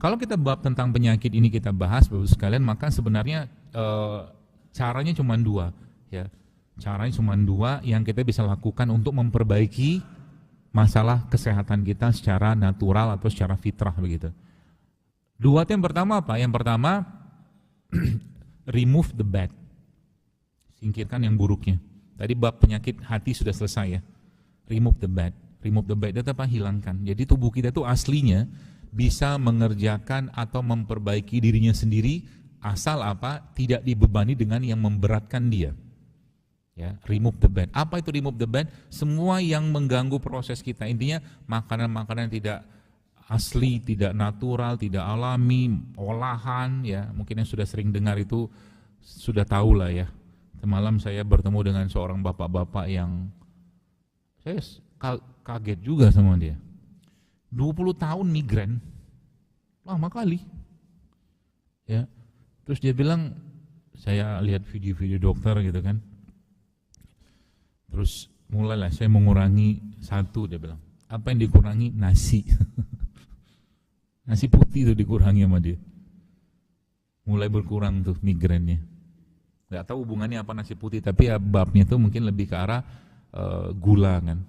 Kalau kita bab tentang penyakit ini kita bahas Bapak sekalian, maka sebenarnya caranya cuma dua, ya. Caranya cuma dua yang kita bisa lakukan untuk memperbaiki masalah kesehatan kita secara natural atau secara fitrah begitu. Dua yang pertama apa? Yang pertama remove the bad. Singkirkan yang buruknya. Tadi bab penyakit hati sudah selesai ya. Remove the bad. Remove the bad itu apa? Hilangkan. Jadi tubuh kita itu aslinya bisa mengerjakan atau memperbaiki dirinya sendiri asal apa? Tidak dibebani dengan yang memberatkan dia. Ya, remove the bad. Apa itu remove the bad? Semua yang mengganggu proses kita. Intinya makanan-makanan tidak asli, tidak natural, tidak alami, olahan ya. Mungkin yang sudah sering dengar itu sudah tahu lah ya. Semalam saya bertemu dengan seorang bapak-bapak yang saya kaget juga sama dia. 20 tahun migran, lama kali. Ya. Terus dia bilang, saya lihat video-video dokter gitu kan. Terus mulailah saya mengurangi satu, dia bilang. Apa yang dikurangi? Nasi. Nasi putih itu dikurangi sama dia. Mulai berkurang tuh migrannya. Gak tahu hubungannya apa nasi putih, tapi ya babnya tuh mungkin lebih ke arah gula kan,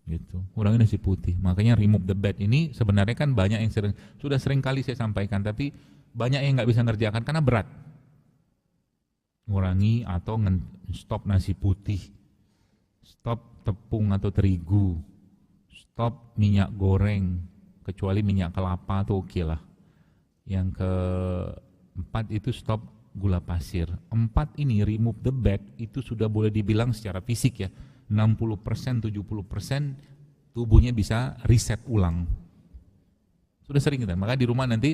gitu. Kurangi nasi putih. Makanya remove the bad ini sebenarnya kan banyak yang sudah sering kali saya sampaikan, tapi banyak yang nggak bisa ngerjakan karena berat. Kurangi atau stop nasi putih, stop tepung atau terigu, stop minyak goreng, kecuali minyak kelapa tuh oke lah. Yang keempat itu stop gula pasir. 4 ini remove the bad itu sudah boleh dibilang secara fisik ya 60%, 70% tubuhnya bisa reset ulang. Sudah sering kita. Maka di rumah nanti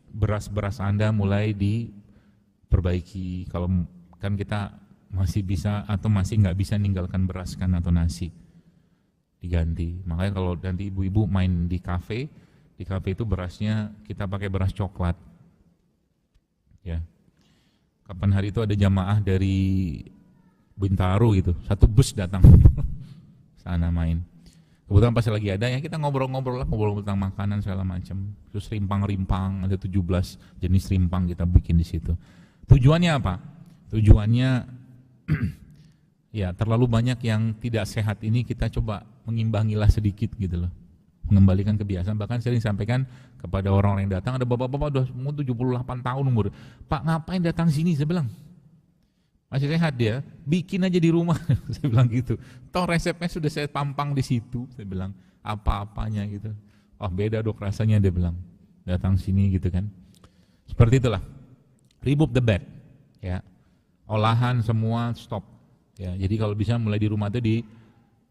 beras-beras Anda mulai diperbaiki. Kalau kan kita masih bisa atau masih nggak bisa ninggalkan beras kan atau nasi, diganti. Makanya kalau nanti ibu-ibu main di kafe itu berasnya kita pakai beras coklat. Ya. Kapan hari itu ada jamaah dari Bintaro gitu, satu bus datang sana main. Kebetulan pas lagi ada ya kita ngobrol tentang makanan segala macam. Terus rimpang-rimpang, ada 17 jenis rimpang kita bikin di situ. Tujuannya apa? Tujuannya ya terlalu banyak yang tidak sehat ini kita coba mengimbangilah sedikit gitu loh. Mengembalikan kebiasaan. Bahkan sering sampaikan kepada orang-orang yang datang, ada bapak-bapak udah umur 78 tahun umur. Pak ngapain datang sini? Saya bilang, masih sehat dia, bikin aja di rumah. Saya bilang gitu. Toh resepnya sudah saya pampang di situ. Saya bilang, apa-apanya gitu. Oh beda dok rasanya, dia bilang. Datang sini gitu kan. Seperti itulah. Remove the bad. Ya. Olahan semua stop. Ya, jadi kalau bisa mulai di rumah itu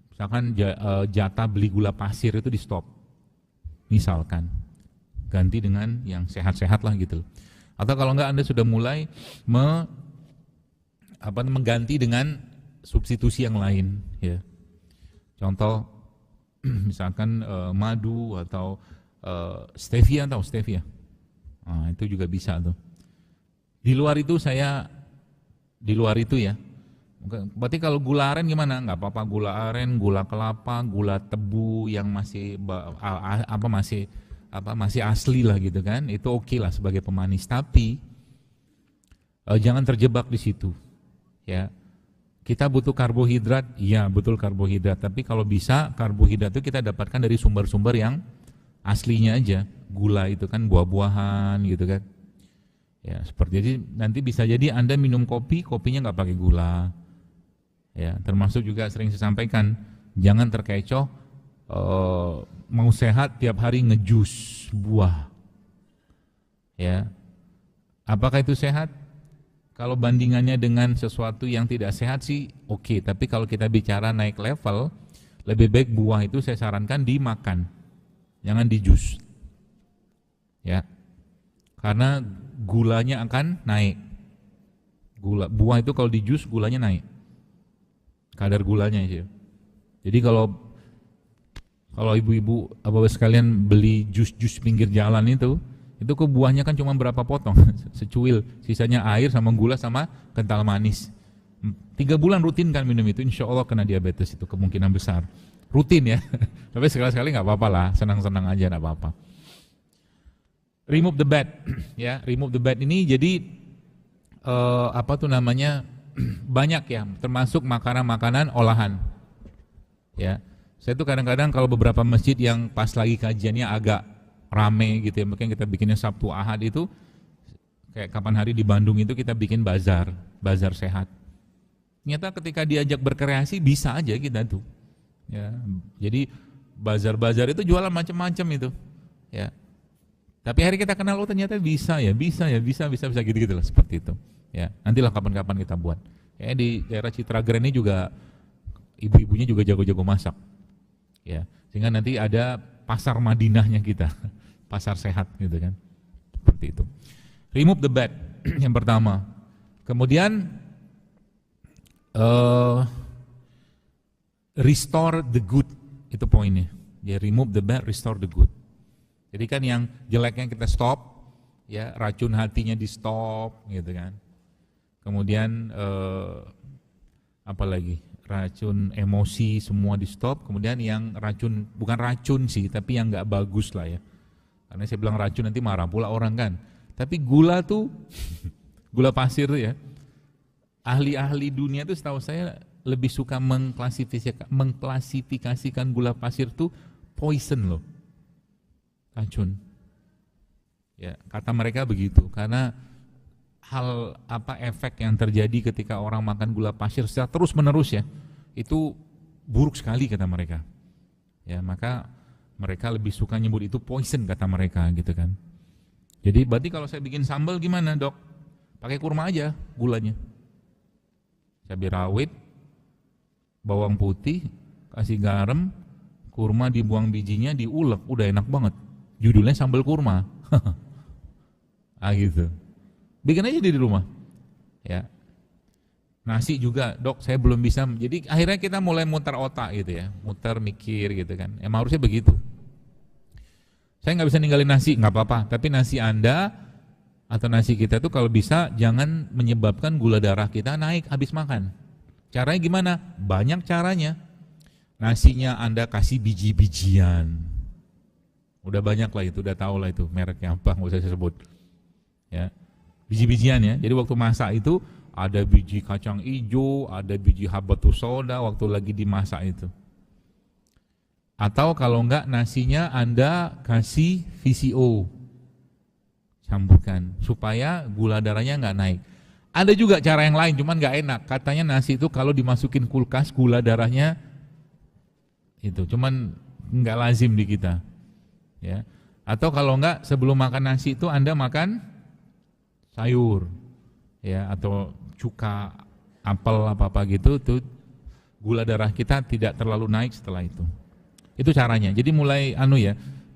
misalkan jatah beli gula pasir itu di stop, misalkan ganti dengan yang sehat-sehat lah gitu. Atau kalau enggak Anda sudah mulai mengganti dengan substitusi yang lain ya. Contoh misalkan madu atau stevia, atau stevia. Nah, itu juga bisa tuh. Di luar itu ya. Berarti kalau gula aren gimana? Nggak apa-apa, gula aren, gula kelapa, gula tebu yang masih asli lah gitu kan. Itu oke lah sebagai pemanis. Tapi jangan terjebak di situ. Ya, kita butuh karbohidrat, iya betul karbohidrat. Tapi kalau bisa karbohidrat itu kita dapatkan dari sumber-sumber yang aslinya aja. Gula itu kan buah-buahan gitu kan. Ya seperti jadi nanti bisa jadi Anda minum kopinya nggak pakai gula. Ya, termasuk juga sering saya sampaikan, jangan terkecoh mau sehat tiap hari ngejus buah. Ya. Apakah itu sehat? Kalau bandingannya dengan sesuatu yang tidak sehat sih oke, tapi kalau kita bicara naik level, lebih baik buah itu saya sarankan dimakan. Jangan di jus. Ya. Karena gulanya akan naik. Buah itu kalau di jus gulanya naik. Kadar gulanya aja. Jadi kalau ibu-ibu bapak sekalian beli jus pinggir jalan itu ke buahnya kan cuma berapa potong, secuil, sisanya air sama gula sama kental manis. 3 bulan rutin kan minum itu, insya Allah kena diabetes itu kemungkinan besar. Rutin ya, tapi sekali-sekali nggak apa-apa lah, senang-senang aja nggak apa-apa. Remove the bad, ya. Remove the bad ini jadi banyak ya, termasuk makanan-makanan olahan. Ya, saya tuh kadang-kadang kalau beberapa masjid yang pas lagi kajiannya agak rame gitu ya, mungkin kita bikinnya Sabtu Ahad itu, kayak kapan hari di Bandung itu kita bikin bazar sehat. Ternyata ketika diajak berkreasi bisa aja kita tuh. Ya, jadi bazar itu jualan macam-macam itu. Ya. Tapi hari kita kenal, oh ternyata bisa gitu lah, seperti itu. Ya, nantilah kapan-kapan kita buat. Kayak di daerah Citra Grand ini juga ibu-ibunya juga jago-jago masak. Ya, sehingga nanti ada pasar Madinahnya kita, pasar sehat gitu kan. Seperti itu. Remove the bad yang pertama. Kemudian restore the good, itu poinnya. Ya, remove the bad, restore the good. Jadi kan yang jeleknya kita stop, ya, racun hatinya di stop gitu kan. Kemudian apa lagi? Racun emosi semua di stop. Kemudian yang racun, bukan racun sih, tapi yang nggak bagus lah ya. Karena saya bilang racun nanti marah pula orang kan. Tapi gula tuh, gula pasir tuh ya. Ahli-ahli dunia tuh setahu saya lebih suka mengklasifikasikan gula pasir tuh poison loh, racun. Ya, kata mereka begitu karena efek yang terjadi ketika orang makan gula pasir secara terus menerus ya, itu buruk sekali kata mereka. Ya, maka mereka lebih suka nyebut itu poison kata mereka gitu kan. Jadi berarti kalau saya bikin sambal gimana dok? Pakai kurma aja gulanya. Cabai rawit, bawang putih, kasih garam, kurma dibuang bijinya, diulek, udah enak banget. Judulnya sambal kurma. Gitu. Bikin aja di rumah. Ya. Nasi juga, dok, saya belum bisa. Jadi akhirnya kita mulai muter otak gitu ya, muter mikir gitu kan. Emang harusnya begitu. Saya nggak bisa ninggalin nasi, nggak apa-apa. Tapi nasi Anda atau nasi kita tuh kalau bisa jangan menyebabkan gula darah kita naik habis makan. Caranya gimana? Banyak caranya. Nasinya Anda kasih biji-bijian. Udah banyak lah itu, udah tahu lah itu mereknya apa, nggak usah saya sebut. Ya, biji-bijian ya. Jadi waktu masak itu ada biji kacang hijau, ada biji habatus sauda waktu lagi dimasak itu. Atau kalau enggak nasinya Anda kasih VCO, campurkan supaya gula darahnya enggak naik. Ada juga cara yang lain, cuman enggak enak. Katanya nasi itu kalau dimasukin kulkas gula darahnya itu, cuman enggak lazim di kita. Ya. Atau kalau enggak sebelum makan nasi itu Anda makan sayur, ya, atau cuka, apel apa gitu, tuh gula darah kita tidak terlalu naik setelah itu. Itu caranya. Jadi mulai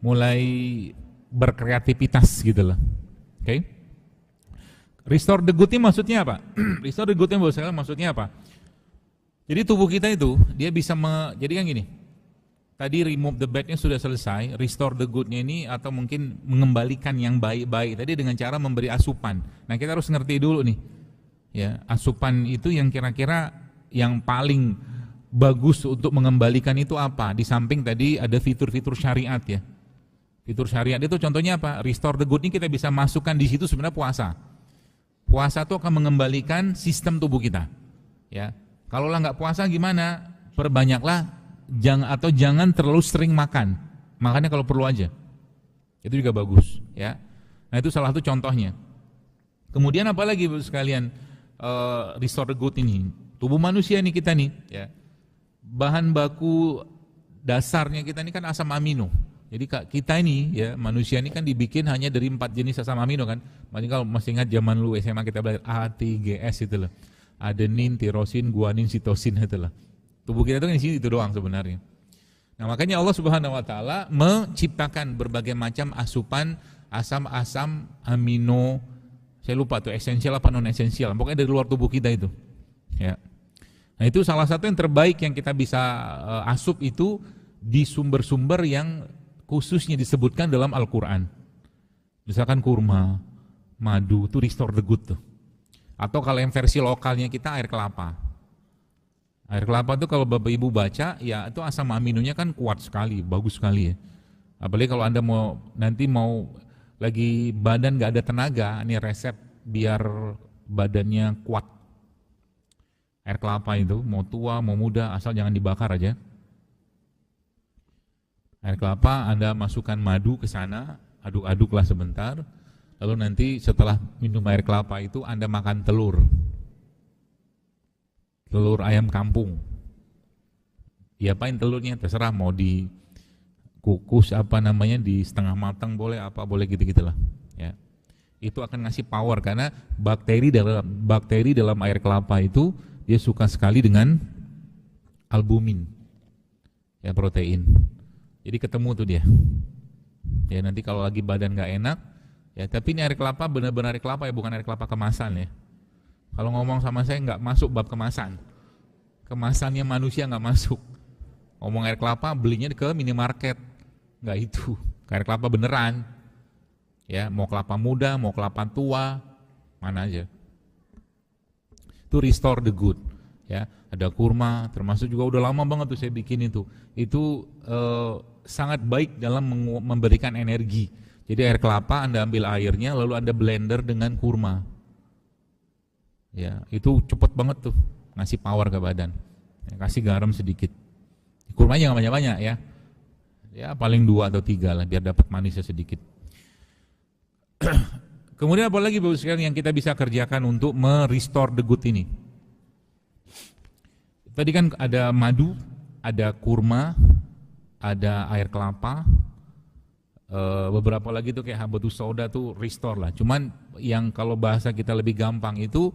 mulai berkreativitas gitu loh. Oke? Restore the good-nya maksudnya apa? Restore the good-nya maksudnya apa? Jadi tubuh kita itu dia bisa jadi kan gini. Tadi remove the bad-nya sudah selesai, restore the good-nya ini atau mungkin mengembalikan yang baik-baik tadi dengan cara memberi asupan. Nah, kita harus ngerti dulu nih. Ya, asupan itu yang kira-kira yang paling bagus untuk mengembalikan itu apa? Di samping tadi ada fitur-fitur syariat ya. Fitur syariat itu contohnya apa? Restore the good ini kita bisa masukkan di situ sebenarnya puasa. Puasa itu akan mengembalikan sistem tubuh kita. Ya. Kalau lah nggak puasa gimana? Perbanyaklah jangan terlalu sering makan. Makannya kalau perlu aja. Itu juga bagus ya. Nah, itu salah satu contohnya. Kemudian apalagi Bapak sekalian restore the good ini? Tubuh manusia nih kita nih ya. Bahan baku dasarnya kita ini kan asam amino. Jadi kita ini ya manusia ini kan dibikin hanya dari 4 jenis asam amino kan. Makanya kalau masih ingat zaman lu SMA kita belajar A, T, G, S itu loh. Adenin, tirosin, guanin, sitosin itu lah. Tubuh kita itu kan di sini itu doang sebenarnya. Nah, makanya Allah Subhanahu wa taala menciptakan berbagai macam asupan asam-asam amino. Saya lupa tuh esensial apa non esensial. Pokoknya dari luar tubuh kita itu. Ya. Nah, itu salah satu yang terbaik yang kita bisa asup itu di sumber-sumber yang khususnya disebutkan dalam Al-Quran. Misalkan kurma, madu, itu restore the good tuh. Atau kalau yang versi lokalnya kita air kelapa. Air kelapa itu kalau Bapak Ibu baca, ya itu asam aminonya kan kuat sekali, bagus sekali ya. Apalagi kalau Anda nanti mau lagi badan nggak ada tenaga, ini resep biar badannya kuat. Air kelapa itu mau tua mau muda asal jangan dibakar aja. Air kelapa Anda masukkan madu ke sana, aduk-aduklah sebentar, lalu nanti setelah minum air kelapa itu Anda makan telur ayam kampung. Diapain telurnya terserah, mau dikukus di setengah matang boleh, apa boleh gitu-gitulah. Ya. Itu akan ngasih power karena bakteri dalam air kelapa itu dia suka sekali dengan albumin, ya protein. Jadi ketemu tuh dia. Ya nanti kalau lagi badan nggak enak, ya tapi ini air kelapa benar-benar air kelapa ya, bukan air kelapa kemasan ya. Kalau ngomong sama saya nggak masuk bab kemasan. Kemasannya manusia nggak masuk. Ngomong air kelapa belinya ke minimarket, nggak itu. Air kelapa beneran. Ya mau kelapa muda, mau kelapa tua, mana aja. Itu restore the good. Ya ada kurma, termasuk juga udah lama banget tuh saya bikin itu. Itu sangat baik dalam memberikan energi. Jadi air kelapa Anda ambil airnya lalu Anda blender dengan kurma. Ya, itu cepet banget tuh ngasih power ke badan. Ya, kasih garam sedikit. Kurmanya nggak banyak-banyak ya. Ya paling 2 atau 3 lah biar dapat manisnya sedikit. Kemudian apa lagi Bapak sekalian yang kita bisa kerjakan untuk merestore the good ini? Tadi kan ada madu, ada kurma, ada air kelapa, beberapa lagi tuh kayak habatus sauda tuh restore lah. Cuman yang kalau bahasa kita lebih gampang itu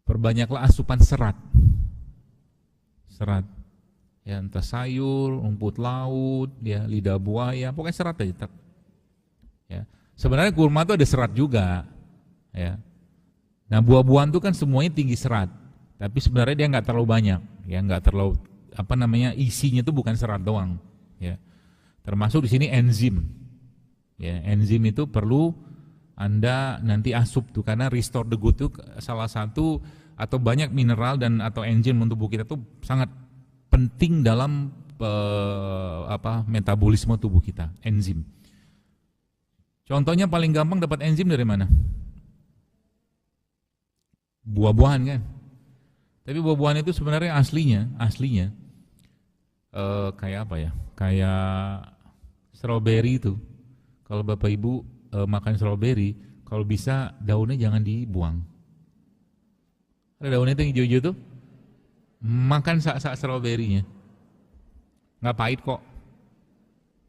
perbanyaklah asupan serat. Serat. Ya entah sayur, rumput laut, ya lidah buaya, pokoknya serat aja. Ya. Sebenarnya kurma tuh ada serat juga. Ya. Nah buah-buahan tuh kan semuanya tinggi serat, tapi sebenarnya dia nggak terlalu banyak, ya nggak terlalu isinya tuh bukan serat doang, ya. Termasuk di sini enzim, ya enzim itu perlu Anda nanti asup tuh karena restore the good tuh salah satu atau banyak mineral dan atau enzim untuk tubuh kita tuh sangat penting dalam metabolisme tubuh kita, enzim. Contohnya paling gampang dapat enzim dari mana? Buah-buahan kan. Tapi buah-buahan itu sebenarnya aslinya kayak apa ya? Kayak strawberry itu. Kalau Bapak Ibu makan strawberry, kalau bisa daunnya jangan dibuang. Ada daunnya itu yang hijau-hijau tuh, makan sak-sak strawberry-nya. Nggak pahit kok.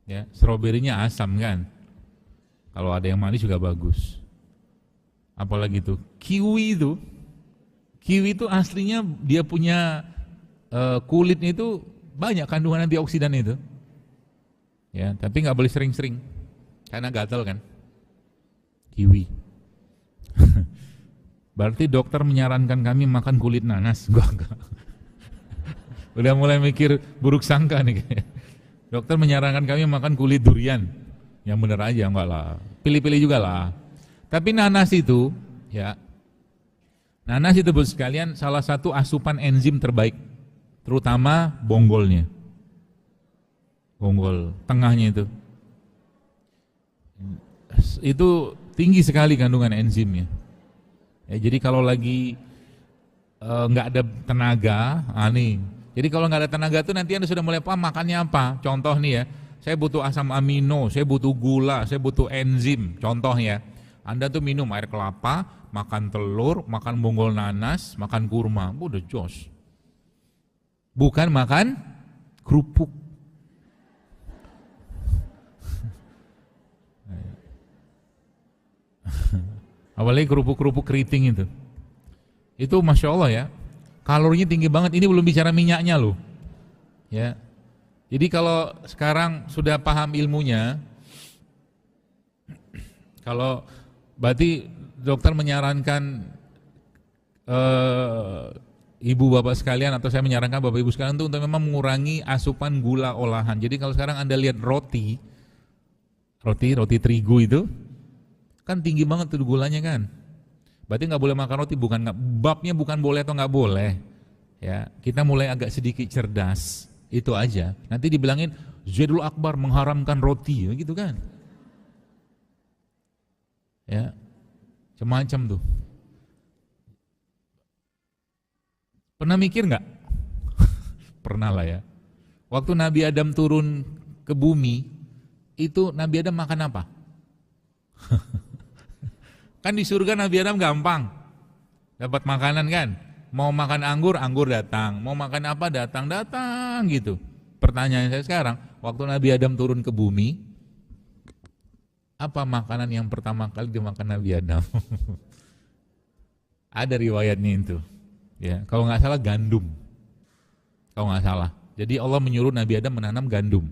Ya, strawberry-nya asam kan. Kalau ada yang manis juga bagus. Apalagi tuh kiwi itu. Kiwi itu aslinya dia punya kulitnya itu banyak kandungan antioksidan itu. Ya, tapi nggak boleh sering-sering karena gatal kan. Kiwi. Berarti dokter menyarankan kami makan kulit nanas. Gua enggak. Udah mulai mikir buruk sangka nih kayaknya. Dokter menyarankan kami makan kulit durian. Yang bener aja enggak lah. Pilih-pilih juga lah. Tapi nanas itu ya, nanas itu Bapak sekalian salah satu asupan enzim terbaik, terutama bonggolnya. Bonggol tengahnya itu. Itu tinggi sekali kandungan enzimnya. Ya, jadi kalau lagi nggak ada tenaga, jadi kalau nggak ada tenaga tuh nanti Anda sudah mulai paham makannya apa. Contoh nih ya, saya butuh asam amino, saya butuh gula, saya butuh enzim. Contoh ya, Anda tuh minum air kelapa, makan telur, makan bonggol nanas, makan kurma, udah jos. Bukan makan kerupuk. Apalagi kerupuk-kerupuk keriting itu. Itu Masya Allah ya, kalorinya tinggi banget, ini belum bicara minyaknya loh. Ya. Jadi kalau sekarang sudah paham ilmunya, kalau berarti dokter menyarankan ibu bapak sekalian atau saya menyarankan bapak ibu sekalian itu untuk memang mengurangi asupan gula olahan. Jadi kalau sekarang Anda lihat roti terigu itu kan tinggi banget tuh gulanya kan. Berarti nggak boleh makan roti, babnya bukan boleh atau nggak boleh. Ya, kita mulai agak sedikit cerdas, itu aja. Nanti dibilangin Zaidul Akbar mengharamkan roti, gitu kan. Ya, macam-macam tuh. Pernah mikir nggak? Pernah lah ya. Waktu Nabi Adam turun ke bumi, itu Nabi Adam makan apa? Kan di surga Nabi Adam gampang, dapat makanan kan. Mau makan anggur, anggur datang. Mau makan apa, datang gitu. Pertanyaan saya sekarang, waktu Nabi Adam turun ke bumi, apa makanan yang pertama kali dimakan Nabi Adam? Ada riwayatnya itu. Ya, kalau nggak salah gandum. Kalau nggak salah. Jadi Allah menyuruh Nabi Adam menanam gandum.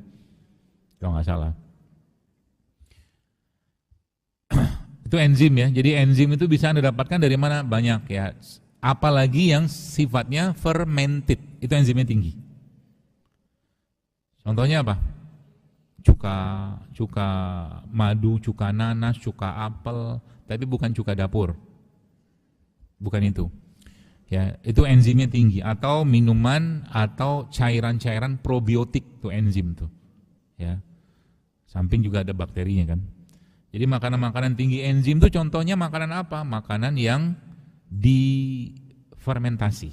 Kalau nggak salah. Itu enzim ya. Jadi enzim itu bisa Anda dapatkan dari mana? Banyak ya. Apalagi yang sifatnya fermented, itu enzimnya tinggi. Contohnya apa? Cuka madu, cuka nanas, cuka apel, tapi bukan cuka dapur. Bukan itu. Ya, itu enzimnya tinggi, atau minuman atau cairan-cairan probiotik tuh enzim tuh. Ya. Samping juga ada bakterinya kan. Jadi makanan-makanan tinggi enzim tuh contohnya makanan apa? Makanan yang difermentasi.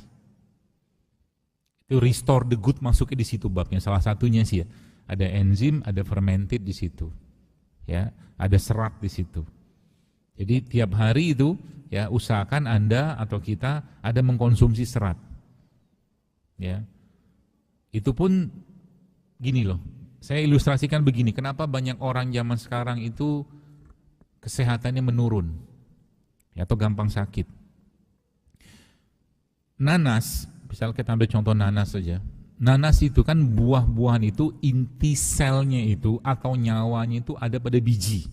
Itu restore the good masuknya di situ babnya. Salah satunya sih ya. Ada enzim, ada fermented di situ. Ya, ada serat di situ. Jadi tiap hari itu ya usahakan Anda atau kita ada mengkonsumsi serat. Ya. Itu pun gini loh. Saya ilustrasikan begini, kenapa banyak orang zaman sekarang itu kesehatannya menurun. Ya, atau gampang sakit. Nanas, misalnya kita ambil contoh nanas saja. Nanas itu kan buah-buahan itu inti selnya itu atau nyawanya itu ada pada biji.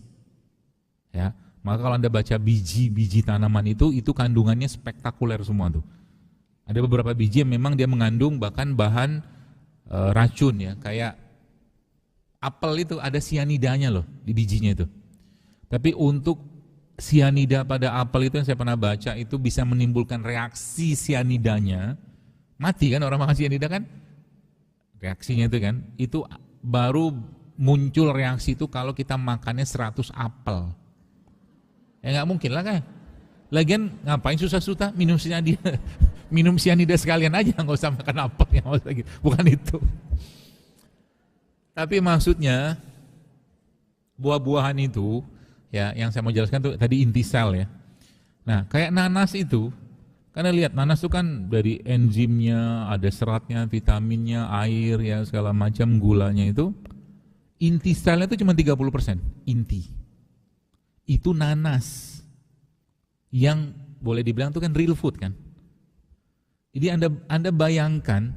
Ya. Maka kalau Anda baca biji-biji tanaman itu kandungannya spektakuler semua tuh. Ada beberapa biji yang memang dia mengandung bahkan bahan racun ya, kayak apel itu ada sianidanya loh di bijinya itu. Tapi untuk sianida pada apel itu yang saya pernah baca itu bisa menimbulkan reaksi sianidanya, mati kan orang makan sianida kan? Reaksinya itu kan, itu baru muncul reaksi itu kalau kita makannya 100 apel. Ya nggak mungkin lah kan. Lagian ngapain susah-susah minum sianida, minum sianida sekalian aja, nggak usah makan apel, ya, bukan itu. Tapi maksudnya buah-buahan itu, ya yang saya mau jelaskan tuh tadi inti sel ya. Nah kayak nanas itu, karena lihat nanas itu kan dari enzimnya, ada seratnya, vitaminnya, air ya segala macam, gulanya itu, inti selnya itu cuma 30%, inti. Itu nanas yang boleh dibilang itu kan real food kan. Jadi Anda bayangkan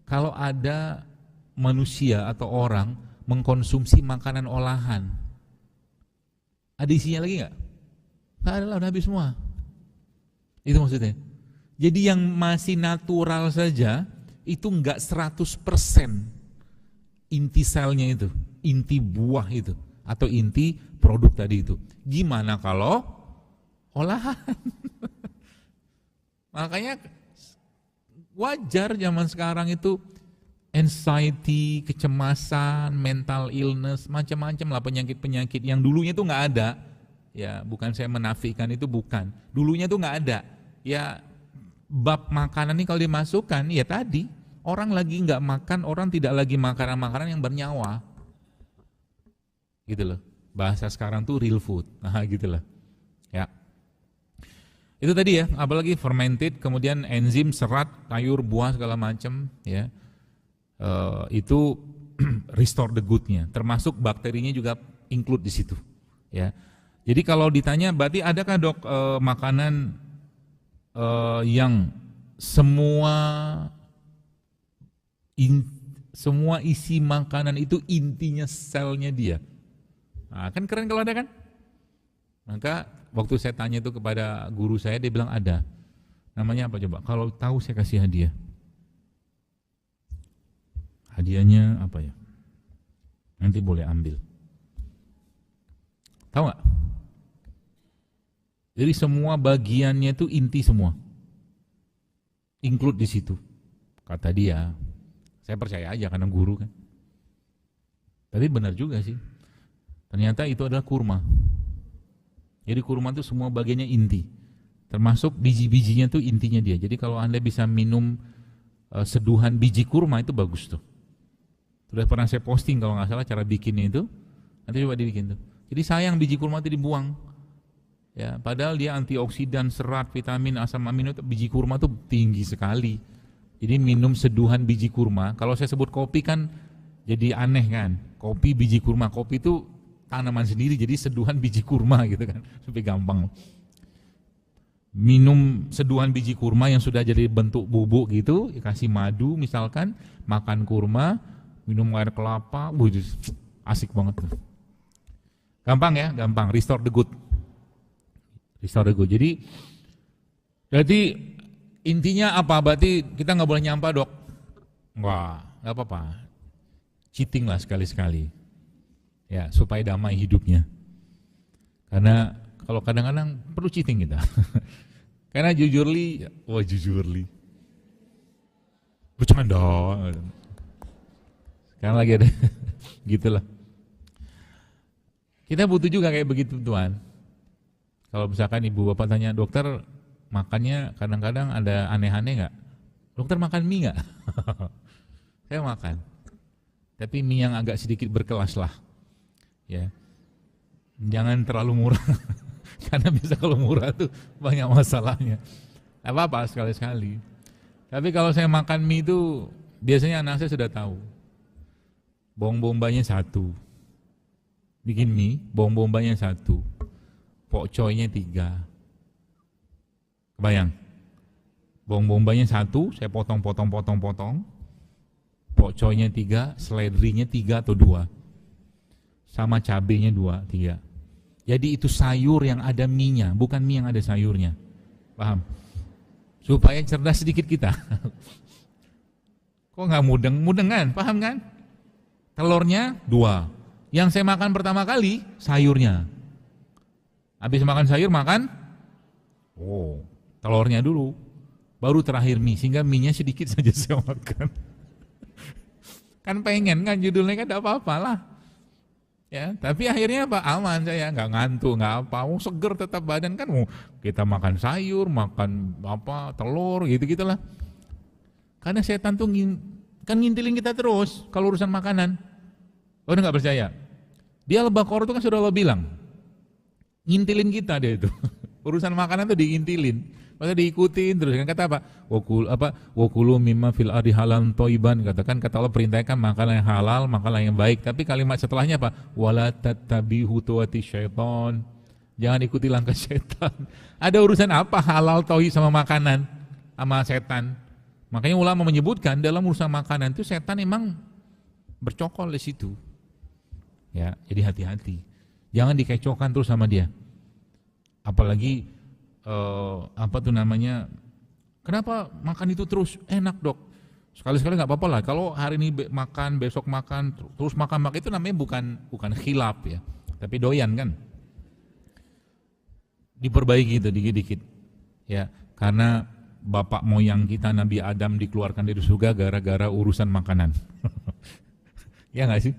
kalau ada manusia atau orang mengkonsumsi makanan olahan, ada isinya lagi nggak? Nggak ada lah, udah habis semua. Itu maksudnya. Jadi yang masih natural saja itu nggak 100% inti selnya itu, inti buah itu atau inti produk tadi itu. Gimana kalau olahan? Makanya wajar zaman sekarang itu anxiety, kecemasan, mental illness, macam-macam lah penyakit-penyakit yang dulunya itu nggak ada. Ya, bukan saya menafikan itu, bukan. Dulunya itu nggak ada. Ya, bab makanan ini kalau dimasukkan, ya tadi orang lagi nggak makan, orang tidak lagi makanan-makanan yang bernyawa. Gitu loh. Bahasa sekarang tuh real food. Nah, gitu loh. Ya. Itu tadi ya, apalagi fermented, kemudian enzim, serat, sayur, buah segala macam, ya. Itu restore the good-nya, termasuk bakterinya juga include di situ, ya. Jadi kalau ditanya, berarti adakah dok makanan yang semua isi makanan itu intinya selnya dia? Nah, kan keren kalau ada kan? Maka waktu saya tanya itu kepada guru saya, dia bilang ada. Namanya apa coba? Kalau tahu saya kasih hadiah. Hadiahnya apa ya? Nanti boleh ambil. Tahu nggak? Jadi semua bagiannya itu inti semua, include di situ. Kata dia, saya percaya aja karena guru kan. Tapi benar juga sih. Ternyata itu adalah kurma. Jadi kurma itu semua bagiannya inti. Termasuk biji-bijinya tuh intinya dia. Jadi kalau Anda bisa minum seduhan biji kurma itu bagus tuh. Sudah pernah saya posting kalau nggak salah cara bikinnya itu. Nanti coba dibikin tuh. Jadi sayang biji kurma itu dibuang. Ya, padahal dia antioksidan, serat, vitamin, asam amino itu biji kurma tuh tinggi sekali. Jadi minum seduhan biji kurma. Kalau saya sebut kopi kan jadi aneh kan. Kopi biji kurma, kopi itu tanaman sendiri, jadi seduhan biji kurma gitu kan, supaya gampang. Minum seduhan biji kurma yang sudah jadi bentuk bubuk gitu, kasih madu misalkan, makan kurma, minum air kelapa, asik banget tuh. Gampang ya, gampang, restore the good. Restore the good. Jadi intinya apa? Berarti kita nggak boleh nyampah dok? Wah, nggak apa-apa. Cheating lah sekali-sekali. Ya, supaya damai hidupnya. Karena kalau kadang-kadang perlu cheating kita. Karena jujurly, jujurly. Bercanda. Sekarang lagi ada gitulah. Kita butuh juga kayak begitu Tuhan. Kalau misalkan ibu bapak tanya, dokter makannya kadang-kadang ada aneh-aneh nggak? Dokter makan mie nggak? Saya makan. Tapi mie yang agak sedikit berkelas lah. Ya, jangan terlalu murah, karena bisa kalau murah tuh banyak masalahnya. Apa-apa sekali-sekali. Tapi kalau saya makan mie itu biasanya anak saya sudah tahu. Bawang bombanya 1, bikin mie, bawang bombanya 1, pokcoynya 3. Kebayang? Bawang bombanya 1, saya potong, pokcoynya 3, seledrinya 3 atau 2. Sama cabenya 2, 3. Jadi itu sayur yang ada mie-nya, bukan mie yang ada sayurnya. Paham? Supaya cerdas sedikit kita. Kok nggak mudeng? Mudeng kan? Paham kan? Telurnya 2. Yang saya makan pertama kali, sayurnya. Habis makan sayur, makan telurnya dulu. Baru terakhir mie, sehingga mie-nya sedikit saja saya makan. Kan pengen kan, judulnya kan tidak apa-apa lah. Ya, tapi akhirnya apa? Aman saya, nggak ngantuk, nggak apa, seger tetap badan kan. Kita makan sayur, makan apa, telur, gitu-gitulah. Karena setan tuh kan ngintilin kita terus kalau urusan makanan. Lo udah nggak percaya? Dia Al-Baqarah itu kan sudah lo bilang, ngintilin kita dia itu. Urusan makanan tuh diintilin. Maka diikutin terus kan, kata apa? Wakulu mimma fil ardi halal thayyiban, katakan kata Allah perintahkan makanan yang halal, makanan yang baik. Tapi kalimat setelahnya apa? Wala tattabi'u khutuwati syaitan. Jangan ikuti langkah setan. Ada urusan apa halal tauhid sama makanan sama setan? Makanya ulama menyebutkan dalam urusan makanan itu setan memang bercokol di situ. Ya, jadi hati-hati. Jangan dikecohkan terus sama dia. Apalagi kenapa makan itu terus? Enak dok, sekali-sekali nggak apa-apa lah. Kalau hari ini makan, besok makan, terus makan itu namanya bukan khilaf ya, tapi doyan kan. Diperbaiki itu dikit-dikit ya, karena bapak moyang kita Nabi Adam dikeluarkan dari surga gara-gara urusan makanan. Ya nggak sih?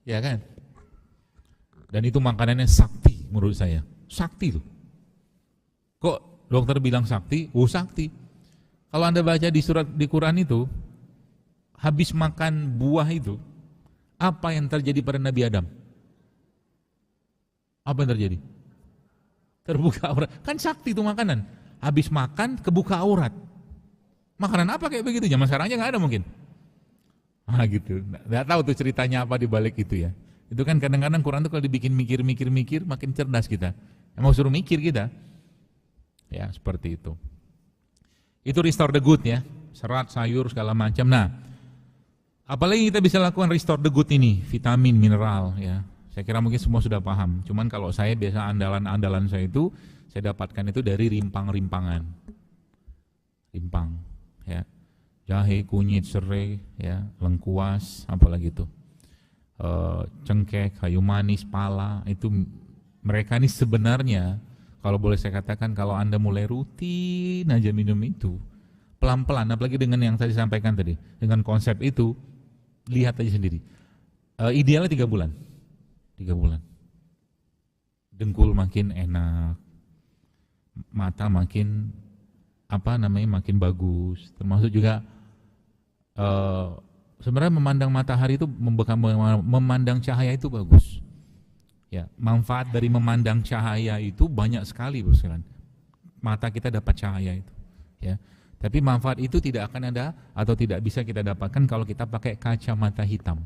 Ya kan? Dan itu makanannya sakti menurut saya, sakti tuh. Kok dokter bilang sakti? Sakti. Kalau Anda baca di Quran itu, habis makan buah itu, apa yang terjadi pada Nabi Adam? Apa yang terjadi? Terbuka aurat. Kan sakti itu makanan. Habis makan, kebuka aurat. Makanan apa kayak begitu? Zaman sekarang aja nggak ada mungkin. Gitu. Nggak tahu tuh ceritanya apa di balik itu ya. Itu kan kadang-kadang Quran tuh kalau dibikin mikir, makin cerdas kita. Emang suruh mikir kita. Ya, seperti itu. Itu restore the good ya. Serat, sayur, segala macam. Nah, apalagi kita bisa lakukan restore the good ini? Vitamin, mineral ya. Saya kira mungkin semua sudah paham. Cuman kalau saya biasa andalan saya itu, saya dapatkan itu dari rimpang-rimpangan. Rimpang ya. Jahe, kunyit, serai, ya, lengkuas, apalagi itu. Cengkeh, kayu manis, pala, itu mereka ini sebenarnya kalau boleh saya katakan, kalau Anda mulai rutin aja minum itu, pelan-pelan, apalagi dengan yang tadi sampaikan tadi, dengan konsep itu, lihat aja sendiri. Idealnya 3 bulan. 3 bulan. Dengkul makin enak, mata makin makin bagus. Termasuk juga sebenarnya memandang matahari itu, memandang cahaya itu bagus. Ya, manfaat dari memandang cahaya itu banyak sekali, Bos sekalian. Mata kita dapat cahaya itu, ya. Tapi manfaat itu tidak akan ada atau tidak bisa kita dapatkan kalau kita pakai kacamata hitam.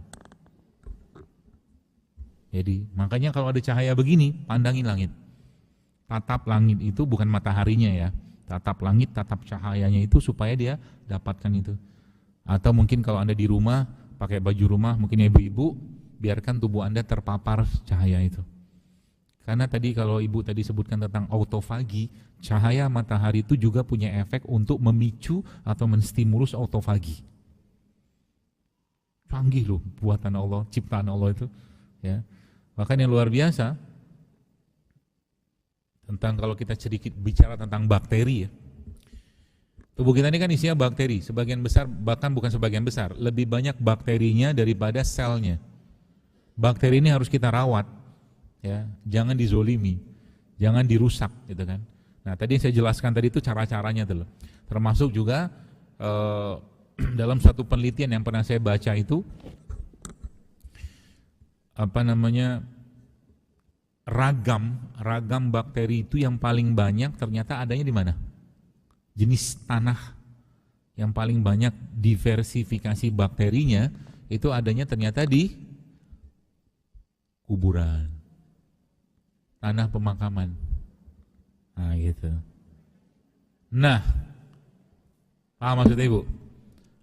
Jadi makanya kalau ada cahaya begini, pandangin langit. Tatap langit itu bukan mataharinya ya. Tatap langit, tatap cahayanya itu supaya dia dapatkan itu. Atau mungkin kalau Anda di rumah pakai baju rumah, mungkin ibu-ibu, biarkan tubuh Anda terpapar cahaya itu. Karena tadi kalau ibu tadi sebutkan tentang autofagi, cahaya matahari itu juga punya efek untuk memicu atau menstimulus autofagi. Canggih loh buatan Allah, ciptaan Allah itu, ya. Bahkan yang luar biasa tentang kalau kita sedikit bicara tentang bakteri ya. Tubuh kita ini kan isinya bakteri, sebagian besar, bahkan bukan sebagian besar, lebih banyak bakterinya daripada selnya. Bakteri ini harus kita rawat. Ya, jangan dizolimi, jangan dirusak, gitu kan. Nah, tadi yang saya jelaskan tadi itu cara-caranya tuh, termasuk juga dalam satu penelitian yang pernah saya baca itu, ragam bakteri itu yang paling banyak ternyata adanya di mana? Jenis tanah yang paling banyak diversifikasi bakterinya itu adanya ternyata di kuburan, tanah pemakaman. Nah gitu. Nah, apa maksudnya Ibu?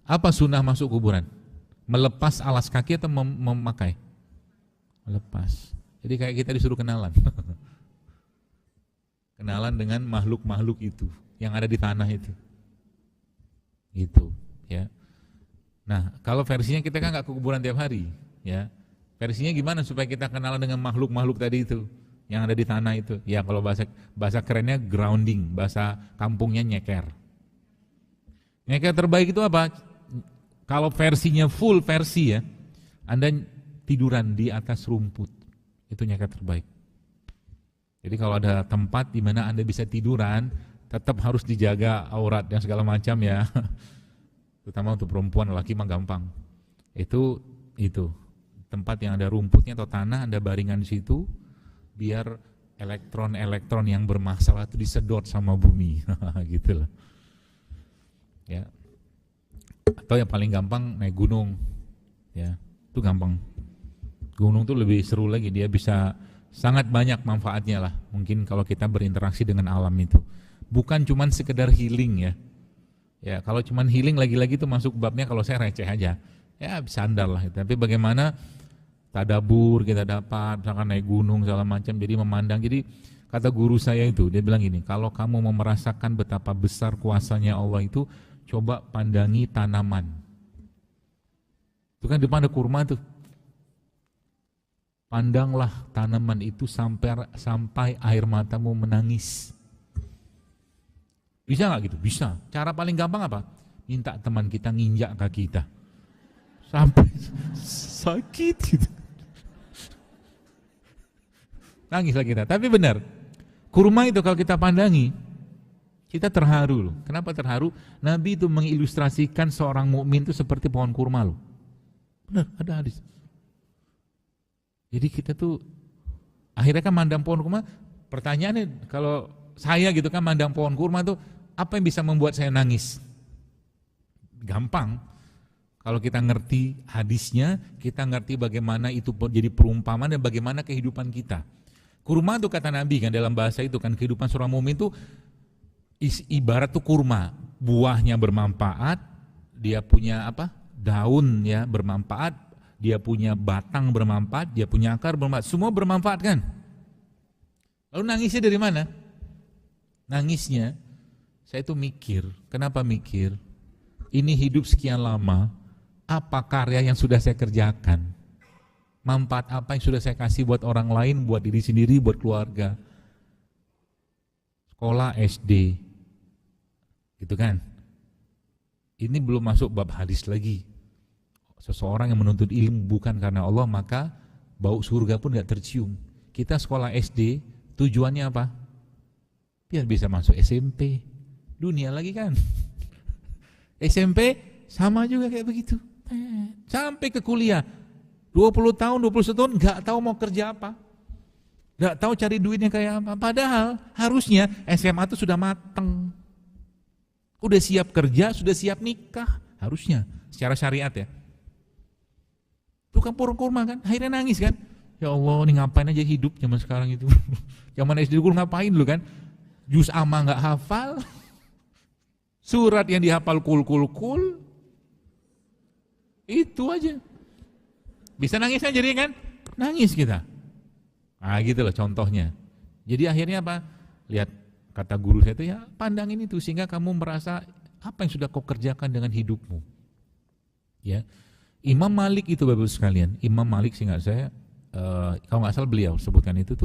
Apa sunnah masuk kuburan? Melepas alas kaki atau memakai? Melepas. Jadi kayak kita disuruh kenalan. Kenalan dengan makhluk-makhluk itu yang ada di tanah itu. Gitu, ya. Nah, kalau versinya kita kan nggak ke kuburan tiap hari, ya. Versinya gimana supaya kita kenalan dengan makhluk-makhluk tadi itu yang ada di tanah itu? Ya kalau bahasa kerennya grounding, bahasa kampungnya nyeker. Nyeker terbaik itu apa? Kalau versinya full versi ya, Anda tiduran di atas rumput, itu nyeker terbaik. Jadi kalau ada tempat di mana Anda bisa tiduran, tetap harus dijaga aurat dan segala macam ya. Terutama untuk perempuan, laki mah gampang. Itu tempat yang ada rumputnya atau tanah, Anda baringan di situ, biar elektron-elektron yang bermasalah itu disedot sama bumi, gitu loh. Ya. Atau yang paling gampang naik gunung, ya, itu gampang. Gunung tuh lebih seru lagi, dia bisa sangat banyak manfaatnya lah. Mungkin kalau kita berinteraksi dengan alam itu, bukan cuman sekedar healing ya. Ya kalau cuman healing lagi-lagi itu masuk babnya kalau saya receh aja, ya sandal lah. Tapi bagaimana tadabur kita dapat, misalkan naik gunung segala macam, jadi memandang. Jadi kata guru saya itu, dia bilang gini, kalau kamu mau merasakan betapa besar kuasanya Allah itu, coba pandangi tanaman. Itu kan depan ada kurma tuh. Pandanglah tanaman itu sampai air matamu menangis. Bisa nggak gitu? Bisa. Cara paling gampang apa? Minta teman kita nginjak kaki kita. Sampai sakit gitu. Nangislah kita. Tapi benar, kurma itu kalau kita pandangi, kita terharu loh. Kenapa terharu? Nabi itu mengilustrasikan seorang mukmin itu seperti pohon kurma loh. Benar, ada hadis. Jadi kita tuh akhirnya kan mandang pohon kurma, pertanyaannya kalau saya gitu kan mandang pohon kurma tuh, apa yang bisa membuat saya nangis? Gampang. Kalau kita ngerti hadisnya, kita ngerti bagaimana itu jadi perumpamaan dan bagaimana kehidupan kita. Kurma itu kata Nabi kan dalam bahasa itu kan, kehidupan seorang mukmin itu ibarat tuh kurma, buahnya bermanfaat, dia punya daun ya bermanfaat, dia punya batang bermanfaat, dia punya akar bermanfaat, semua bermanfaat kan. Lalu nangisnya dari mana? Nangisnya, saya tuh mikir, kenapa mikir? Ini hidup sekian lama, apa karya yang sudah saya kerjakan? Manfaat apa yang sudah saya kasih buat orang lain, buat diri sendiri, buat keluarga? Sekolah SD, gitu kan? Ini belum masuk bab hadis lagi. Seseorang yang menuntut ilmu bukan karena Allah, maka bau surga pun gak tercium. Kita sekolah SD, tujuannya apa? Biar bisa masuk SMP. Dunia lagi kan. SMP sama juga kayak begitu. Sampai ke kuliah, 20 tahun, 21 tahun gak tahu mau kerja apa. Gak tahu cari duitnya kayak apa. Padahal harusnya SMA itu sudah mateng. Udah siap kerja, sudah siap nikah. Harusnya, secara syariat ya. Tukang porong kurma kan, akhirnya nangis kan. Ya Allah, ini ngapain aja hidup zaman sekarang itu. Zaman SD dulu ngapain dulu kan. Juz amma gak hafal. Surat yang dihafal kul. Itu aja. Bisa nangis aja dia kan? Nangis kita. Nah gitu loh contohnya. Jadi akhirnya apa? Lihat kata guru saya itu, ya pandangin itu sehingga kamu merasa apa yang sudah kau kerjakan dengan hidupmu. Ya, Imam Malik itu Bapak sekalian, Imam Malik seingat saya, kalau nggak salah beliau sebutkan itu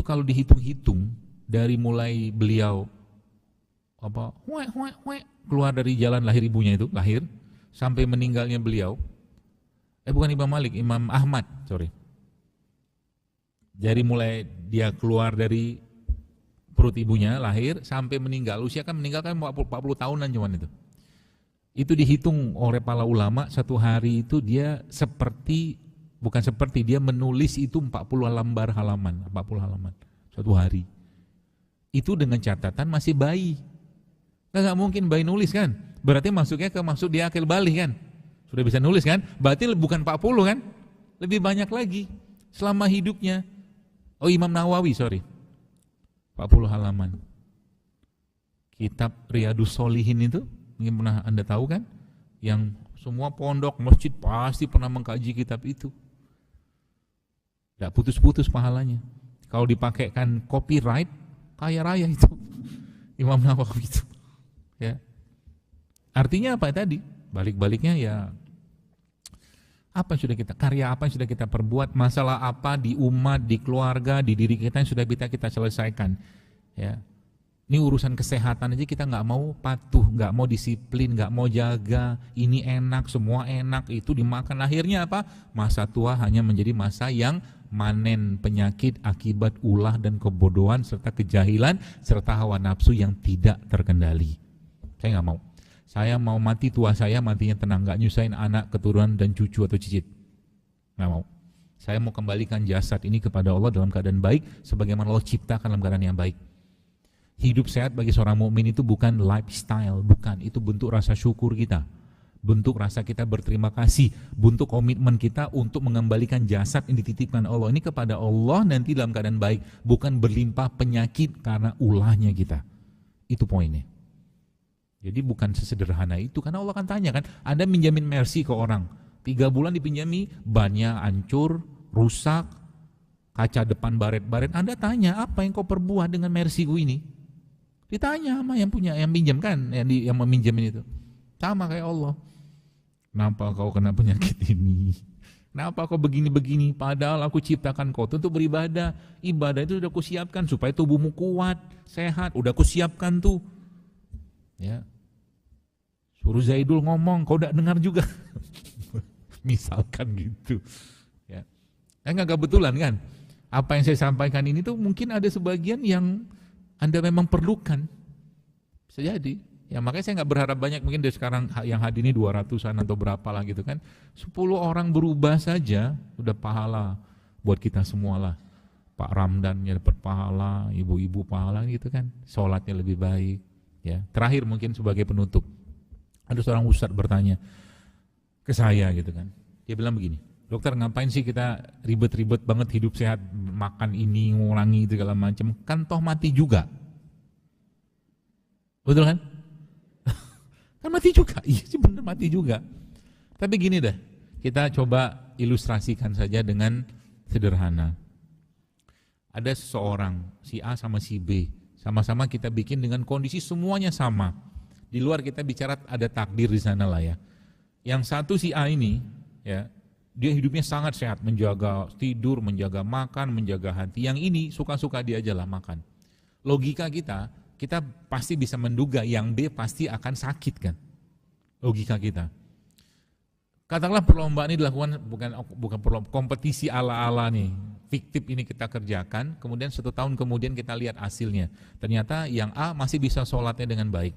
kalau dihitung-hitung dari mulai beliau apa keluar dari jalan lahir ibunya itu lahir sampai meninggalnya beliau, bukan Imam Malik, Imam Ahmad, sorry. Dari mulai dia keluar dari perut ibunya lahir sampai meninggal, usia kan meninggal kan 40 tahunan cuman itu. Itu dihitung oleh para ulama, satu hari itu dia dia menulis itu 40 halaman satu hari. Itu dengan catatan masih bayi. Nggak mungkin bayi nulis kan? Berarti masuknya ke masuk dia akil balik kan? Sudah bisa nulis kan? Berarti bukan 40 kan? Lebih banyak lagi selama hidupnya. Oh, Imam Nawawi, sorry. 40 halaman. Kitab Riyadus Sholihin itu, mungkin pernah Anda tahu kan? Yang semua pondok, masjid pasti pernah mengkaji kitab itu. Tidak putus-putus pahalanya. Kalau dipakaikan copyright, kaya raya itu. Imam Nawawi itu. Ya. Artinya apa tadi? Balik-baliknya ya, apa yang sudah kita, karya apa yang sudah kita perbuat, masalah apa di umat, di keluarga, di diri kita yang sudah kita selesaikan. Ya, ini urusan kesehatan aja kita nggak mau patuh, nggak mau disiplin, nggak mau jaga. Ini enak, semua enak, itu dimakan. Akhirnya apa? Masa tua hanya menjadi masa yang manen penyakit akibat ulah dan kebodohan serta kejahilan serta hawa nafsu yang tidak terkendali. Saya nggak mau. Saya mau mati tua saya matinya tenang, gak nyusahin anak, keturunan dan cucu atau cicit. Gak mau. Saya mau kembalikan jasad ini kepada Allah dalam keadaan baik, sebagaimana Allah ciptakan dalam keadaan yang baik. Hidup sehat bagi seorang mukmin itu bukan lifestyle, bukan. Itu bentuk rasa syukur kita, bentuk rasa kita berterima kasih, bentuk komitmen kita untuk mengembalikan jasad yang dititipkan Allah ini kepada Allah nanti dalam keadaan baik, bukan berlimpah penyakit karena ulahnya kita. Itu poinnya. Jadi bukan sesederhana itu, karena Allah akan tanya kan, Anda minjamin Mercy ke orang, 3 bulan dipinjami, bannya hancur, rusak, kaca depan baret-baret, Anda tanya, apa yang kau perbuat dengan Mercy ku ini? Ditanya sama yang punya, yang pinjam kan, yang meminjamin itu. Sama kayak Allah. Kenapa kau kena penyakit ini? Kenapa kau begini-begini? Padahal aku ciptakan kau untuk beribadah. Ibadah itu sudah aku siapkan supaya tubuhmu kuat, sehat, udah aku siapkan tuh. Ya, suruh Zaidul ngomong, kau tidak dengar juga. Misalkan gitu. Ya, nggak kebetulan kan? Apa yang saya sampaikan ini tuh mungkin ada sebagian yang Anda memang perlukan. Bisa jadi. Ya makanya saya nggak berharap banyak, mungkin dari sekarang yang hadir ini 200-an atau berapa lah gitu kan. 10 orang berubah saja udah pahala buat kita semua lah. Pak Ramdannya dapat pahala, ibu-ibu pahala gitu kan. Sholatnya lebih baik. Ya, terakhir mungkin sebagai penutup, ada seorang ustadz bertanya ke saya gitu kan, dia bilang begini, dokter ngapain sih kita ribet-ribet banget hidup sehat, makan ini, ngurangi itu segala macam, kan toh mati juga, betul kan? Kan mati juga, iya sih bener mati juga. Tapi gini deh, kita coba ilustrasikan saja dengan sederhana. Ada seseorang, si A sama si B, sama-sama kita bikin dengan kondisi semuanya sama. Di luar kita bicara ada takdir di sana lah ya. Yang satu si A ini, ya, dia hidupnya sangat sehat, menjaga tidur, menjaga makan, menjaga hati. Yang ini suka-suka dia aja lah makan. Logika kita pasti bisa menduga yang B pasti akan sakit kan. Logika kita. Katakanlah perlombaan ini dilakukan bukan kompetisi ala-ala nih, fiktif ini kita kerjakan, kemudian 1 tahun kemudian kita lihat hasilnya. Ternyata yang A masih bisa sholatnya dengan baik.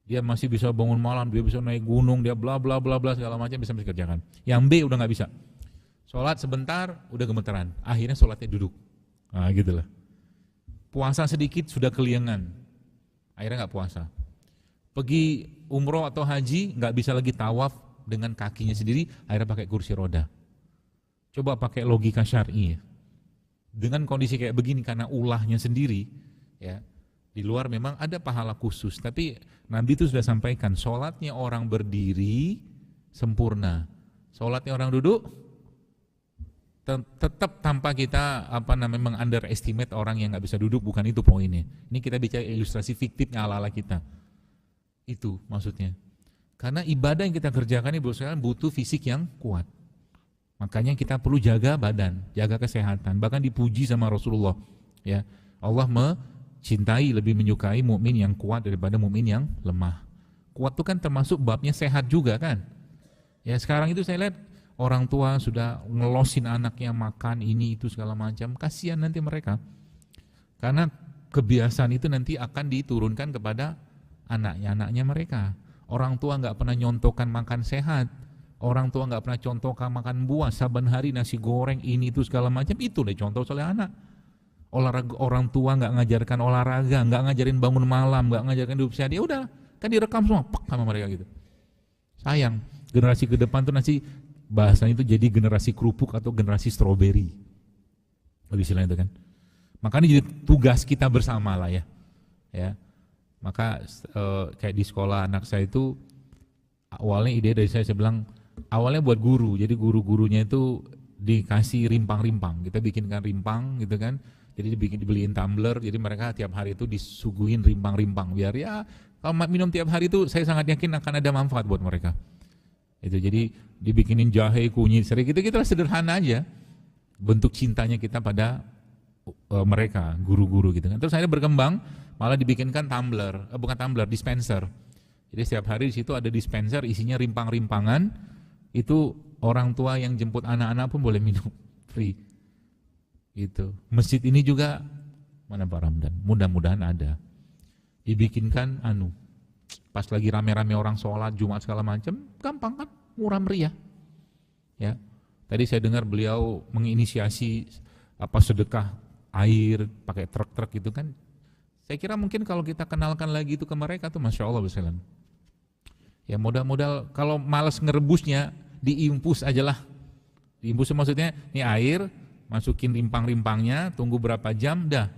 Dia masih bisa bangun malam, dia bisa naik gunung, dia bla bla bla bla segala macam bisa dikerjakan. Yang B udah nggak bisa. Sholat sebentar udah gemeteran, akhirnya sholatnya duduk. Nah gitulah. Puasa sedikit sudah keliengan, akhirnya nggak puasa. Pergi umroh atau haji nggak bisa lagi tawaf dengan kakinya sendiri, akhirnya pakai kursi roda. Coba pakai logika syar'i ya. Dengan kondisi kayak begini karena ulahnya sendiri, ya di luar memang ada pahala khusus, tapi Nabi itu sudah sampaikan, sholatnya orang berdiri sempurna, sholatnya orang duduk tetap tanpa kita underestimate orang yang nggak bisa duduk, bukan itu poinnya. Ini kita bicara ilustrasi fiktifnya ala-ala kita. Itu maksudnya. Karena ibadah yang kita kerjakan ini butuh fisik yang kuat. Makanya kita perlu jaga badan, jaga kesehatan. Bahkan dipuji sama Rasulullah. Ya, Allah mencintai, lebih menyukai mukmin yang kuat daripada mukmin yang lemah. Kuat itu kan termasuk babnya sehat juga kan. Ya sekarang itu saya lihat orang tua sudah ngelosin anaknya makan ini itu segala macam. Kasihan nanti mereka. Karena kebiasaan itu nanti akan diturunkan kepada anaknya mereka. Orang tua nggak pernah nyontohkan makan sehat, orang tua nggak pernah contohkan makan buah, saban hari nasi goreng ini itu segala macam, itu deh contoh oleh anak. Olahraga, orang tua nggak ngajarkan olahraga, nggak ngajarin bangun malam, nggak ngajarkan hidup sehat, ya udah kan direkam semua, pak sama mereka gitu. Sayang, generasi ke depan tuh nanti bahasanya itu jadi generasi kerupuk atau generasi stroberi, lebih istilahnya itu kan. Makanya jadi tugas kita bersama lah ya. Maka kayak di sekolah anak saya itu awalnya ide dari saya bilang awalnya buat guru, jadi guru-gurunya itu dikasih rimpang-rimpang, kita bikinkan rimpang gitu kan, jadi dibeliin tumbler, jadi mereka tiap hari itu disuguhin rimpang-rimpang, biar ya kalau minum tiap hari itu saya sangat yakin akan ada manfaat buat mereka. Itu jadi dibikinin jahe, kunyit, serai gitu sederhana aja, bentuk cintanya kita pada mereka, guru-guru gitu kan. Terus akhirnya berkembang, malah dibikinkan dispenser. Jadi setiap hari di situ ada dispenser isinya rimpang-rimpangan, itu orang tua yang jemput anak-anak pun boleh minum free. Gitu. Masjid ini juga mana Pak Ramdan? Mudah-mudahan ada. Dibikinkan pas lagi rame-rame orang sholat Jumat segala macam, gampang kan, murah meriah. Ya. Tadi saya dengar beliau menginisiasi sedekah air pakai truk-truk gitu kan. Saya kira mungkin kalau kita kenalkan lagi itu ke mereka tuh Masya Allah bersalam. Ya modal-modal kalau malas ngerebusnya diimpus aja lah. Diimpus maksudnya ini air, masukin rimpang-rimpangnya, tunggu berapa jam, dah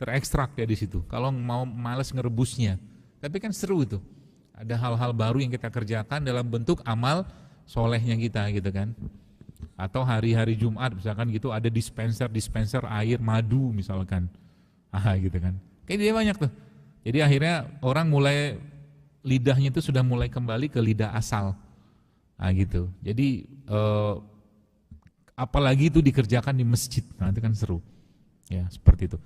terekstrak ya di situ. Kalau mau malas ngerebusnya, tapi kan seru itu. Ada hal-hal baru yang kita kerjakan dalam bentuk amal solehnya kita gitu kan. Atau hari-hari Jumat misalkan gitu ada dispenser air madu misalkan, gitu kan. Kayak dia banyak tuh. Jadi akhirnya orang mulai lidahnya itu sudah mulai kembali ke lidah asal, gitu. Jadi apalagi itu dikerjakan di masjid, itu kan seru, ya seperti itu.